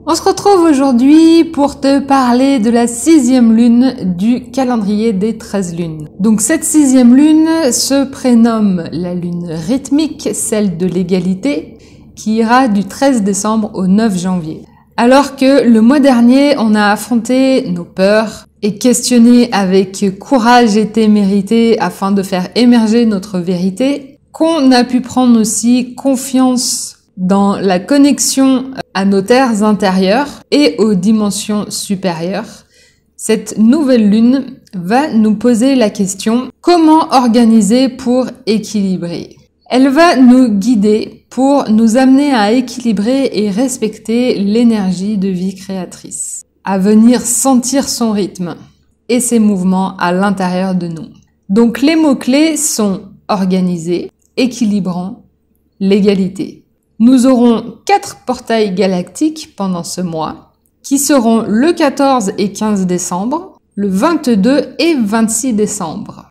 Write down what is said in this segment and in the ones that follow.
On se retrouve aujourd'hui pour te parler de la 6e lune du calendrier des 13 lunes. Donc cette 6e lune se prénomme la lune rythmique, celle de l'égalité, qui ira du 13 décembre au 9 janvier. Alors que le mois dernier, on a affronté nos peurs et questionné avec courage et témérité afin de faire émerger notre vérité, qu'on a pu prendre aussi confiance dans la connexion à nos terres intérieures et aux dimensions supérieures. Cette nouvelle lune va nous poser la question: comment organiser pour équilibrer? Elle va nous guider pour nous amener à équilibrer et respecter l'énergie de vie créatrice, à venir sentir son rythme et ses mouvements à l'intérieur de nous. Donc les mots-clés sont organisé, équilibrant, l'égalité. Nous aurons 4 portails galactiques pendant ce mois, qui seront le 14 et 15 décembre, le 22 et 26 décembre.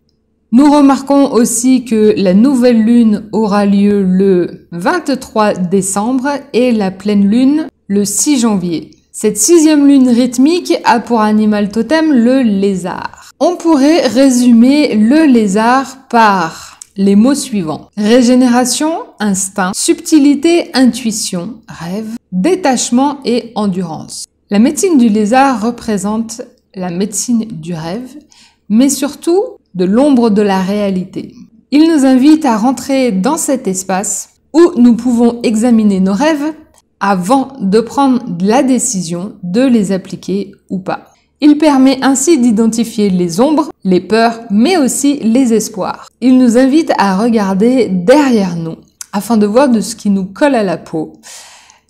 Nous remarquons aussi que la nouvelle lune aura lieu le 23 décembre et la pleine lune le 6 janvier. Cette 6e lune rythmique a pour animal totem le lézard. On pourrait résumer le lézard par les mots suivants: régénération, instinct, subtilité, intuition, rêve, détachement et endurance. La médecine du lézard représente la médecine du rêve, mais surtout de l'ombre de la réalité. Il nous invite à rentrer dans cet espace où nous pouvons examiner nos rêves avant de prendre la décision de les appliquer ou pas. Il permet ainsi d'identifier les ombres, les peurs, mais aussi les espoirs. Il nous invite à regarder derrière nous afin de voir de ce qui nous colle à la peau,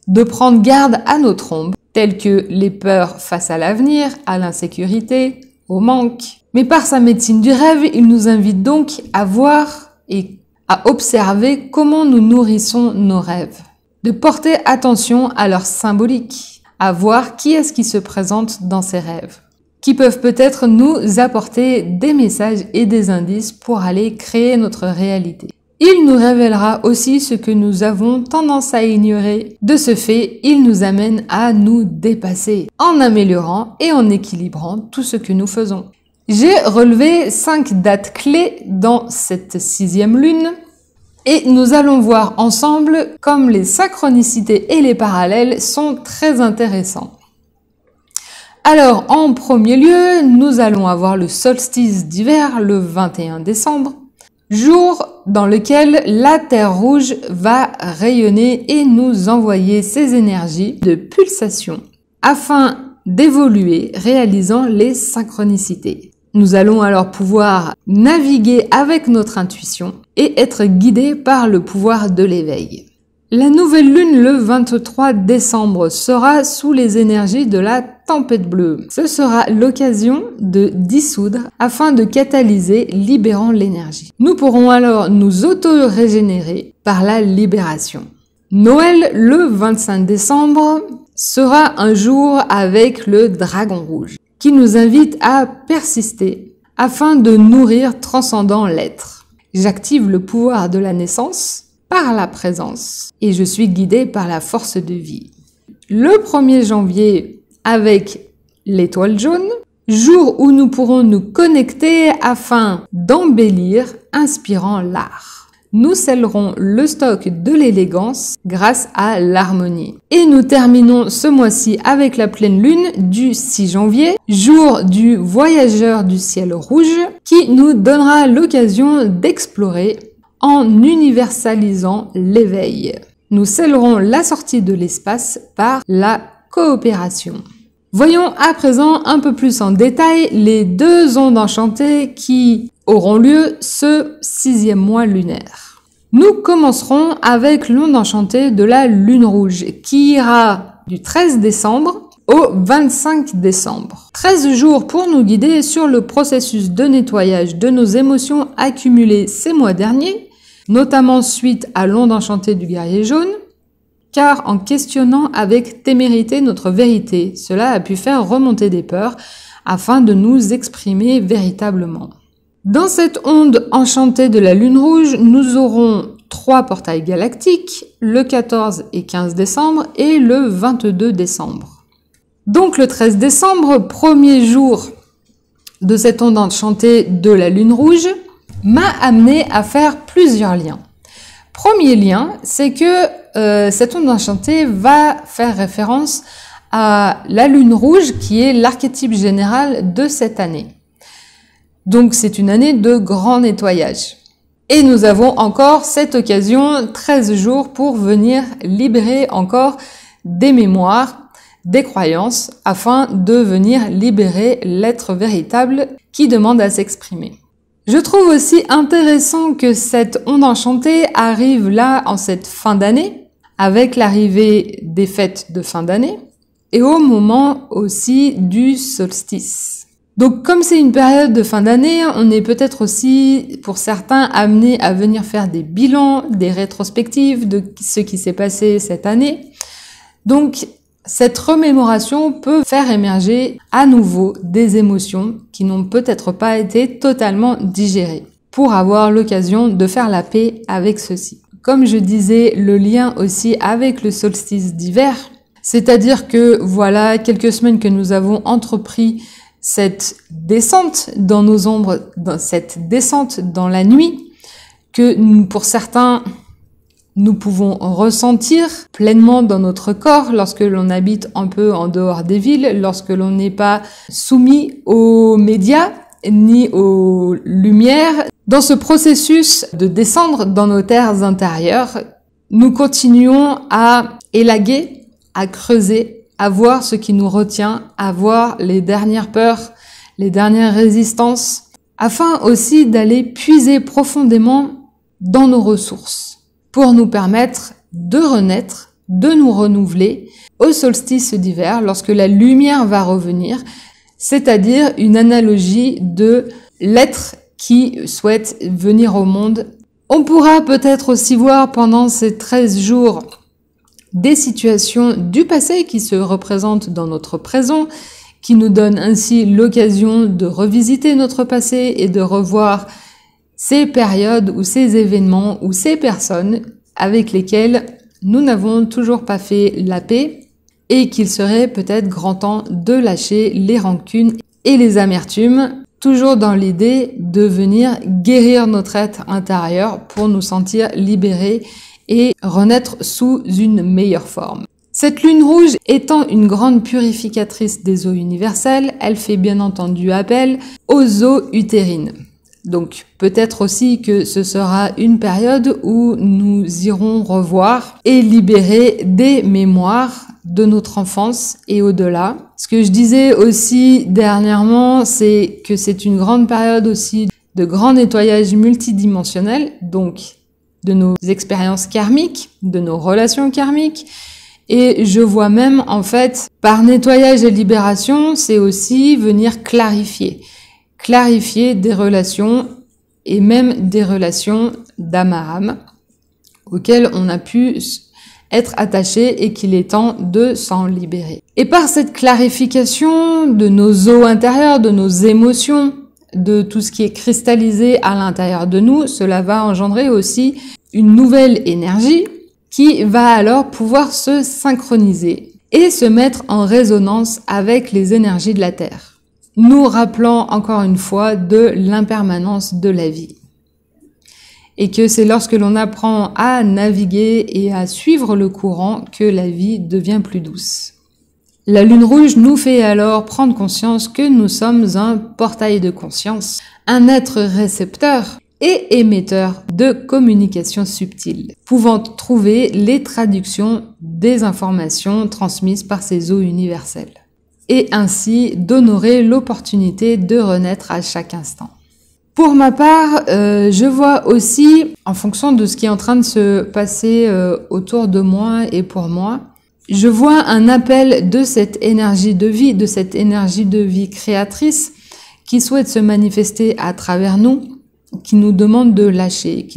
de prendre garde à notre ombre, telles que les peurs face à l'avenir, à l'insécurité, au manque. Mais par sa médecine du rêve, il nous invite donc à voir et à observer comment nous nourrissons nos rêves, de porter attention à leur symbolique, à voir qui est-ce qui se présente dans ces rêves, qui peuvent peut-être nous apporter des messages et des indices pour aller créer notre réalité. Il nous révélera aussi ce que nous avons tendance à ignorer. De ce fait, il nous amène à nous dépasser, en améliorant et en équilibrant tout ce que nous faisons. J'ai relevé 5 dates clés dans cette 6e lune et nous allons voir ensemble comme les synchronicités et les parallèles sont très intéressants. Alors, en premier lieu, nous allons avoir le solstice d'hiver le 21 décembre, jour dans lequel la Terre rouge va rayonner et nous envoyer ses énergies de pulsation afin d'évoluer, réalisant les synchronicités. Nous allons alors pouvoir naviguer avec notre intuition et être guidés par le pouvoir de l'éveil. La nouvelle lune le 23 décembre sera sous les énergies de la tempête bleue. Ce sera l'occasion de dissoudre afin de catalyser, libérant l'énergie. Nous pourrons alors nous auto-régénérer par la libération. Noël le 25 décembre sera un jour avec le dragon rouge, qui nous invite à persister afin de nourrir transcendant l'être. J'active le pouvoir de la naissance par la présence et je suis guidée par la force de vie. Le 1er janvier avec l'étoile jaune, jour où nous pourrons nous connecter afin d'embellir, inspirant l'art. Nous scellerons le stock de l'élégance grâce à l'harmonie. Et nous terminons ce mois-ci avec la pleine lune du 6 janvier, jour du voyageur du ciel rouge, qui nous donnera l'occasion d'explorer en universalisant l'éveil. Nous scellerons la sortie de l'espace par la coopération. Voyons à présent un peu plus en détail les 2 ondes enchantées qui auront lieu ce 6e mois lunaire. Nous commencerons avec l'onde enchantée de la lune rouge qui ira du 13 décembre au 25 décembre. 13 jours pour nous guider sur le processus de nettoyage de nos émotions accumulées ces mois derniers, notamment suite à l'onde enchantée du guerrier jaune, car en questionnant avec témérité notre vérité, cela a pu faire remonter des peurs afin de nous exprimer véritablement. Dans cette onde enchantée de la lune rouge, nous aurons 3 portails galactiques, le 14 et 15 décembre et le 22 décembre. Donc le 13 décembre, premier jour de cette onde enchantée de la lune rouge, m'a amené à faire plusieurs liens. Premier lien, c'est que cette onde enchantée va faire référence à la lune rouge qui est l'archétype général de cette année. Donc c'est une année de grand nettoyage. Et nous avons encore cette occasion, 13 jours, pour venir libérer encore des mémoires, des croyances, afin de venir libérer l'être véritable qui demande à s'exprimer. Je trouve aussi intéressant que cette onde enchantée arrive là en cette fin d'année, avec l'arrivée des fêtes de fin d'année, et au moment aussi du solstice. Donc comme c'est une période de fin d'année, on est peut-être aussi, pour certains, amené à venir faire des bilans, des rétrospectives de ce qui s'est passé cette année. Donc cette remémoration peut faire émerger à nouveau des émotions qui n'ont peut-être pas été totalement digérées, pour avoir l'occasion de faire la paix avec ceci. Comme je disais, le lien aussi avec le solstice d'hiver, c'est-à-dire que voilà quelques semaines que nous avons entrepris cette descente dans nos ombres, cette descente dans la nuit, que pour certains, nous pouvons ressentir pleinement dans notre corps lorsque l'on habite un peu en dehors des villes, lorsque l'on n'est pas soumis aux médias ni aux lumières. Dans ce processus de descendre dans nos terres intérieures, nous continuons à élaguer, à creuser, à voir ce qui nous retient, à voir les dernières peurs, les dernières résistances, afin aussi d'aller puiser profondément dans nos ressources, pour nous permettre de renaître, de nous renouveler au solstice d'hiver, lorsque la lumière va revenir, c'est-à-dire une analogie de l'être qui souhaite venir au monde. On pourra peut-être aussi voir pendant ces 13 jours des situations du passé qui se représentent dans notre présent, qui nous donnent ainsi l'occasion de revisiter notre passé et de revoir ces périodes ou ces événements ou ces personnes avec lesquelles nous n'avons toujours pas fait la paix et qu'il serait peut-être grand temps de lâcher les rancunes et les amertumes, toujours dans l'idée de venir guérir notre être intérieur pour nous sentir libérés et renaître sous une meilleure forme. Cette lune rouge étant une grande purificatrice des eaux universelles, elle fait bien entendu appel aux eaux utérines. Donc peut-être aussi que ce sera une période où nous irons revoir et libérer des mémoires de notre enfance et au-delà. Ce que je disais aussi dernièrement, c'est que c'est une grande période aussi de grand nettoyage multidimensionnel, donc de nos expériences karmiques, de nos relations karmiques. Et je vois même, en fait, par nettoyage et libération, c'est aussi venir clarifier des relations et même des relations d'âme à âme auxquelles on a pu être attaché et qu'il est temps de s'en libérer. Et par cette clarification de nos eaux intérieures, de nos émotions, de tout ce qui est cristallisé à l'intérieur de nous, cela va engendrer aussi une nouvelle énergie qui va alors pouvoir se synchroniser et se mettre en résonance avec les énergies de la Terre, nous rappelant encore une fois de l'impermanence de la vie. Et que c'est lorsque l'on apprend à naviguer et à suivre le courant que la vie devient plus douce. La lune rouge nous fait alors prendre conscience que nous sommes un portail de conscience, un être récepteur et émetteur de communication subtile, pouvant trouver les traductions des informations transmises par ces eaux universelles, et ainsi d'honorer l'opportunité de renaître à chaque instant. Pour ma part, je vois aussi, en fonction de ce qui est en train de se passer autour de moi et pour moi, je vois un appel de cette énergie de vie créatrice qui souhaite se manifester à travers nous, qui nous demande de lâcher,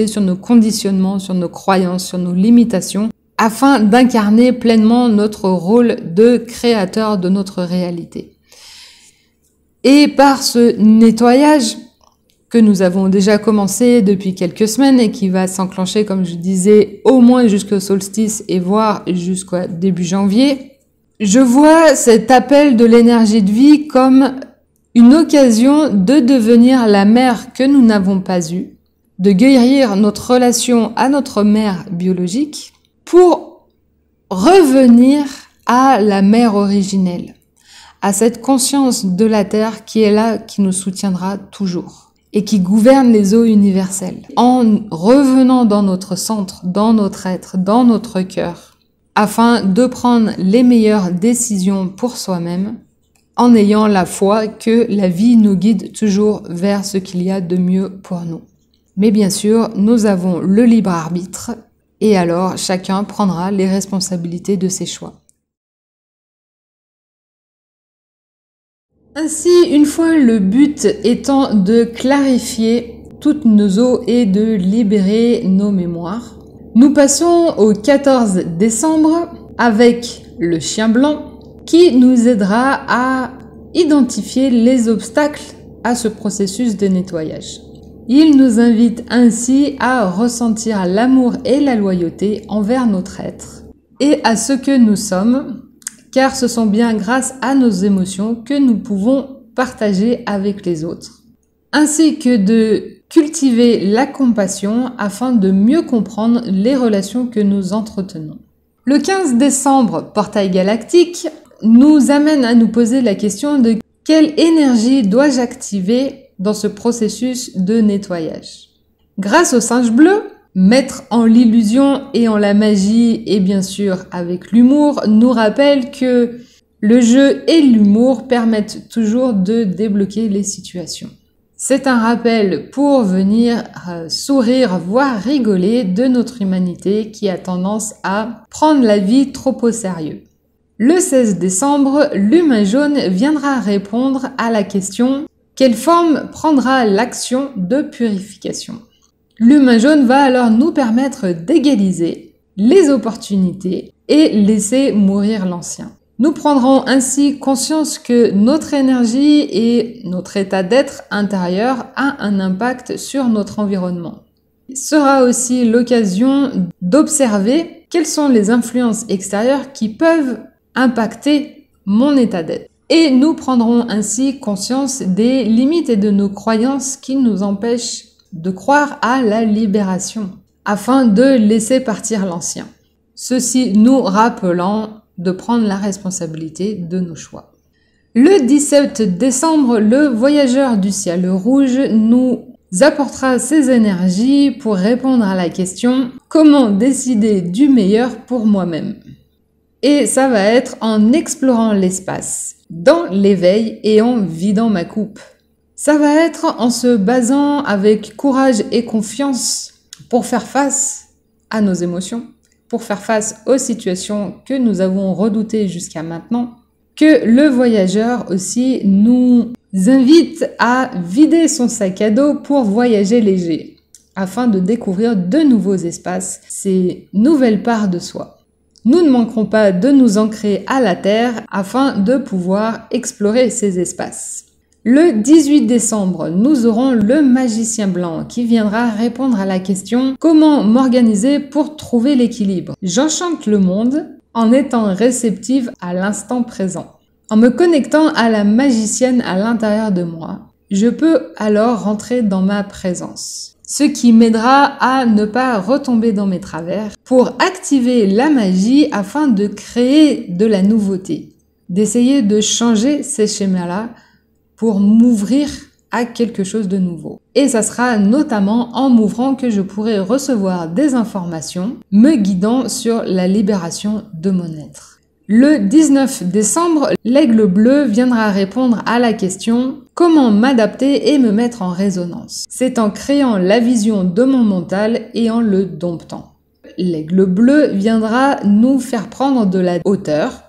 sur nos conditionnements, sur nos croyances, sur nos limitations, afin d'incarner pleinement notre rôle de créateur de notre réalité. Et par ce nettoyage, que nous avons déjà commencé depuis quelques semaines et qui va s'enclencher, comme je disais, au moins jusqu'au solstice et voire jusqu'au début janvier. Je vois cet appel de l'énergie de vie comme une occasion de devenir la mère que nous n'avons pas eue, de guérir notre relation à notre mère biologique pour revenir à la mère originelle, à cette conscience de la Terre qui est là, qui nous soutiendra toujours et qui gouverne les eaux universelles. En revenant dans notre centre, dans notre être, dans notre cœur, afin de prendre les meilleures décisions pour soi-même, en ayant la foi que la vie nous guide toujours vers ce qu'il y a de mieux pour nous. Mais bien sûr, nous avons le libre arbitre et alors chacun prendra les responsabilités de ses choix. Ainsi, une fois le but étant de clarifier toutes nos eaux et de libérer nos mémoires, nous passons au 14 décembre avec le chien blanc qui nous aidera à identifier les obstacles à ce processus de nettoyage. Il nous invite ainsi à ressentir l'amour et la loyauté envers notre être et à ce que nous sommes, car ce sont bien grâce à nos émotions que nous pouvons partager avec les autres, ainsi que de cultiver la compassion afin de mieux comprendre les relations que nous entretenons. Le 15 décembre, portail galactique, nous amène à nous poser la question de quelle énergie dois-je activer dans ce processus de nettoyage. Grâce au singe bleu, maître en l'illusion et en la magie et bien sûr avec l'humour, nous rappelle que le jeu et l'humour permettent toujours de débloquer les situations. C'est un rappel pour venir sourire, voire rigoler de notre humanité qui a tendance à prendre la vie trop au sérieux. Le 16 décembre, l'humain jaune viendra répondre à la question « Quelle forme prendra l'action de purification ?» L'humain jaune va alors nous permettre d'égaliser les opportunités et laisser mourir l'ancien. Nous prendrons ainsi conscience que notre énergie et notre état d'être intérieur a un impact sur notre environnement. Ce sera aussi l'occasion d'observer quelles sont les influences extérieures qui peuvent impacter mon état d'être. Et nous prendrons ainsi conscience des limites et de nos croyances qui nous empêchent de croire à la libération, afin de laisser partir l'ancien. Ceci nous rappelant de prendre la responsabilité de nos choix. Le 17 décembre, le voyageur du ciel rouge nous apportera ses énergies pour répondre à la question « Comment décider du meilleur pour moi-même ?» Et ça va être en explorant l'espace, dans l'éveil et en vidant ma coupe. Ça va être en se basant avec courage et confiance pour faire face à nos émotions, pour faire face aux situations que nous avons redoutées jusqu'à maintenant, que le voyageur aussi nous invite à vider son sac à dos pour voyager léger, afin de découvrir de nouveaux espaces, ces nouvelles parts de soi. Nous ne manquerons pas de nous ancrer à la terre afin de pouvoir explorer ces espaces. Le 18 décembre, nous aurons le magicien blanc qui viendra répondre à la question « Comment m'organiser pour trouver l'équilibre ?» J'enchante le monde en étant réceptive à l'instant présent. En me connectant à la magicienne à l'intérieur de moi, je peux alors rentrer dans ma présence. Ce qui m'aidera à ne pas retomber dans mes travers pour activer la magie afin de créer de la nouveauté, d'essayer de changer ces schémas-là pour m'ouvrir à quelque chose de nouveau. Et ça sera notamment en m'ouvrant que je pourrai recevoir des informations me guidant sur la libération de mon être. Le 19 décembre, l'aigle bleu viendra répondre à la question « Comment m'adapter et me mettre en résonance ?» C'est en créant la vision de mon mental et en le domptant. L'aigle bleu viendra nous faire prendre de la hauteur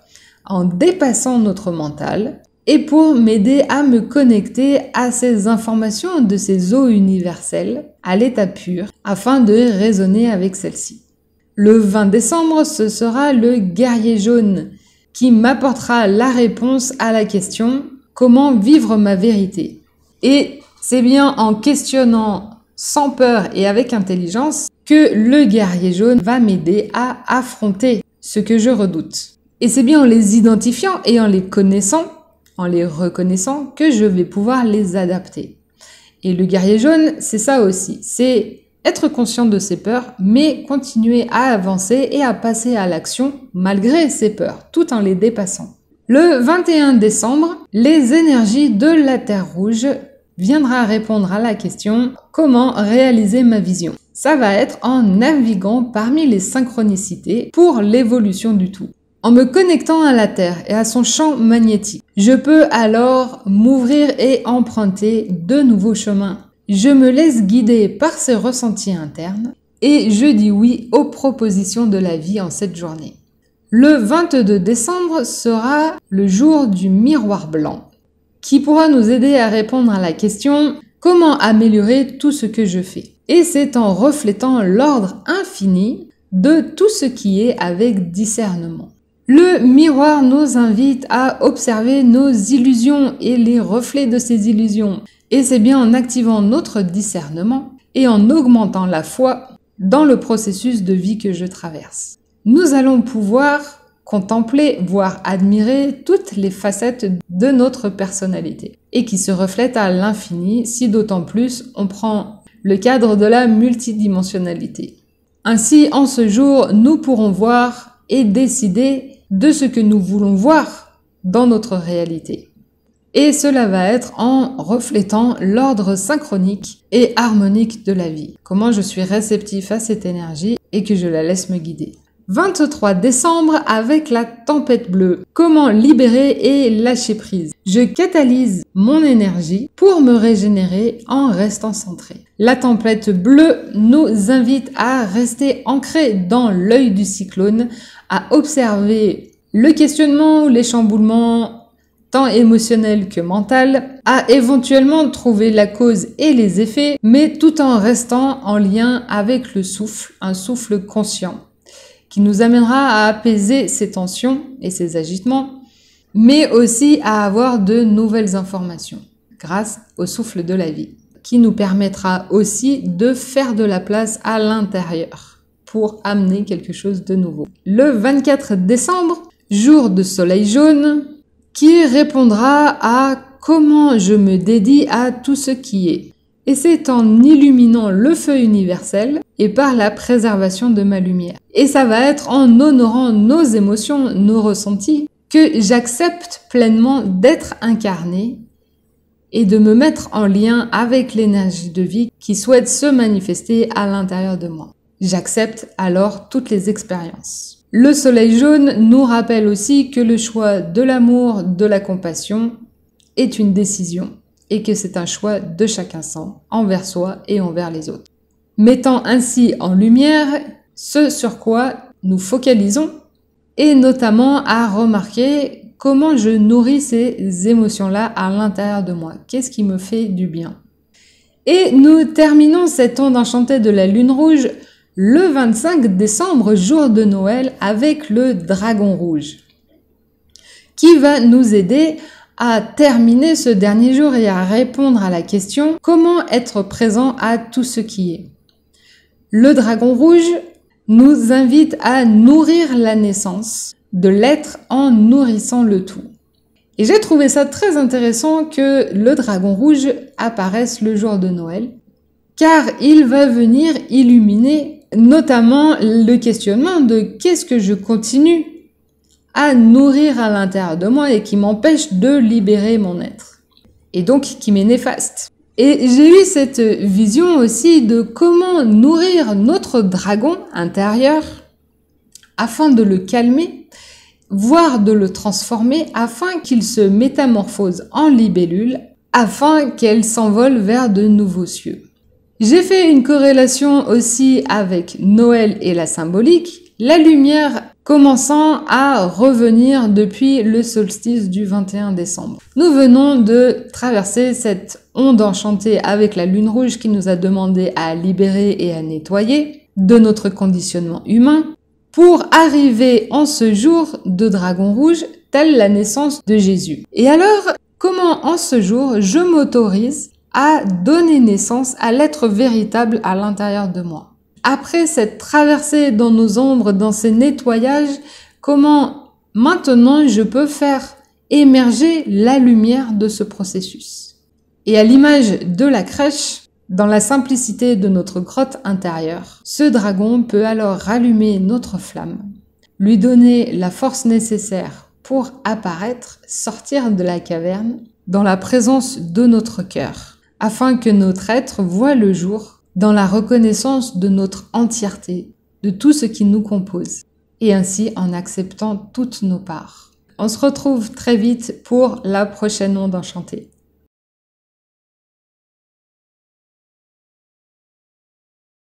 en dépassant notre mental et pour m'aider à me connecter à ces informations de ces eaux universelles, à l'état pur, afin de résonner avec celles-ci. Le 20 décembre, ce sera le guerrier jaune qui m'apportera la réponse à la question « Comment vivre ma vérité ?» Et C'est bien en questionnant sans peur et avec intelligence que le guerrier jaune va m'aider à affronter ce que je redoute. Et c'est bien en les identifiant et en les connaissant, en les reconnaissant, que je vais pouvoir les adapter. Et le guerrier jaune, c'est ça aussi, c'est être conscient de ses peurs, mais continuer à avancer et à passer à l'action malgré ses peurs, tout en les dépassant. Le 21 décembre, les énergies de la Terre Rouge viendra répondre à la question « Comment réaliser ma vision ?» Ça va être en naviguant parmi les synchronicités pour l'évolution du tout. En me connectant à la Terre et à son champ magnétique, je peux alors m'ouvrir et emprunter de nouveaux chemins. Je me laisse guider par ces ressentis internes et je dis oui aux propositions de la vie en cette journée. Le 22 décembre sera le jour du miroir blanc, qui pourra nous aider à répondre à la question « Comment améliorer tout ce que je fais ?» Et c'est en reflétant l'ordre infini de tout ce qui est avec discernement. Le miroir nous invite à observer nos illusions et les reflets de ces illusions. Et c'est bien en activant notre discernement et en augmentant la foi dans le processus de vie que je traverse. Nous allons pouvoir contempler, voire admirer toutes les facettes de notre personnalité et qui se reflètent à l'infini si d'autant plus on prend le cadre de la multidimensionnalité. Ainsi, en ce jour, nous pourrons voir et décider de ce que nous voulons voir dans notre réalité. Et cela va être en reflétant l'ordre synchronique et harmonique de la vie. Comment je suis réceptif à cette énergie et que je la laisse me guider. 23 décembre avec la tempête bleue. Comment libérer et lâcher prise. Je catalyse mon énergie pour me régénérer en restant centré. La tempête bleue nous invite à rester ancrés dans l'œil du cyclone, à observer le questionnement ou les chamboulements tant émotionnel que mental, à éventuellement trouver la cause et les effets, mais tout en restant en lien avec le souffle, un souffle conscient, qui nous amènera à apaiser ces tensions et ces agitements, mais aussi à avoir de nouvelles informations, grâce au souffle de la vie, qui nous permettra aussi de faire de la place à l'intérieur, pour amener quelque chose de nouveau. Le 24 décembre, jour de soleil jaune, qui répondra à comment je me dédie à tout ce qui est. Et c'est en illuminant le feu universel et par la préservation de ma lumière. Et ça va être en honorant nos émotions, nos ressentis, que j'accepte pleinement d'être incarné et de me mettre en lien avec l'énergie de vie qui souhaite se manifester à l'intérieur de moi. J'accepte alors toutes les expériences. Le soleil jaune nous rappelle aussi que le choix de l'amour, de la compassion est une décision et que c'est un choix de chaque instant envers soi et envers les autres. Mettant ainsi en lumière ce sur quoi nous focalisons et notamment à remarquer comment je nourris ces émotions-là à l'intérieur de moi. Qu'est-ce qui me fait du bien? Et nous terminons cette onde enchantée de la lune rouge le 25 décembre, jour de Noël, avec le dragon rouge, qui va nous aider à terminer ce dernier jour et à répondre à la question « Comment être présent à tout ce qui est ?» Le dragon rouge nous invite à nourrir la naissance de l'être en nourrissant le tout. Et j'ai trouvé ça très intéressant que le dragon rouge apparaisse le jour de Noël, car il va venir illuminer notamment le questionnement de qu'est-ce que je continue à nourrir à l'intérieur de moi et qui m'empêche de libérer mon être, et donc qui m'est néfaste. Et j'ai eu cette vision aussi de comment nourrir notre dragon intérieur afin de le calmer, voire de le transformer afin qu'il se métamorphose en libellule, afin qu'elle s'envole vers de nouveaux cieux. J'ai fait une corrélation aussi avec Noël et la symbolique, la lumière commençant à revenir depuis le solstice du 21 décembre. Nous venons de traverser cette onde enchantée avec la lune rouge qui nous a demandé à libérer et à nettoyer de notre conditionnement humain pour arriver en ce jour de dragon rouge, telle la naissance de Jésus. Et alors, comment en ce jour je m'autorise a donné naissance à l'être véritable à l'intérieur de moi. Après cette traversée dans nos ombres, dans ces nettoyages, comment maintenant je peux faire émerger la lumière de ce processus? Et à l'image de la crèche, dans la simplicité de notre grotte intérieure, ce dragon peut alors rallumer notre flamme, lui donner la force nécessaire pour apparaître, sortir de la caverne, dans la présence de notre cœur, afin que notre être voie le jour dans la reconnaissance de notre entièreté, de tout ce qui nous compose, et ainsi en acceptant toutes nos parts. On se retrouve très vite pour la prochaine onde enchantée.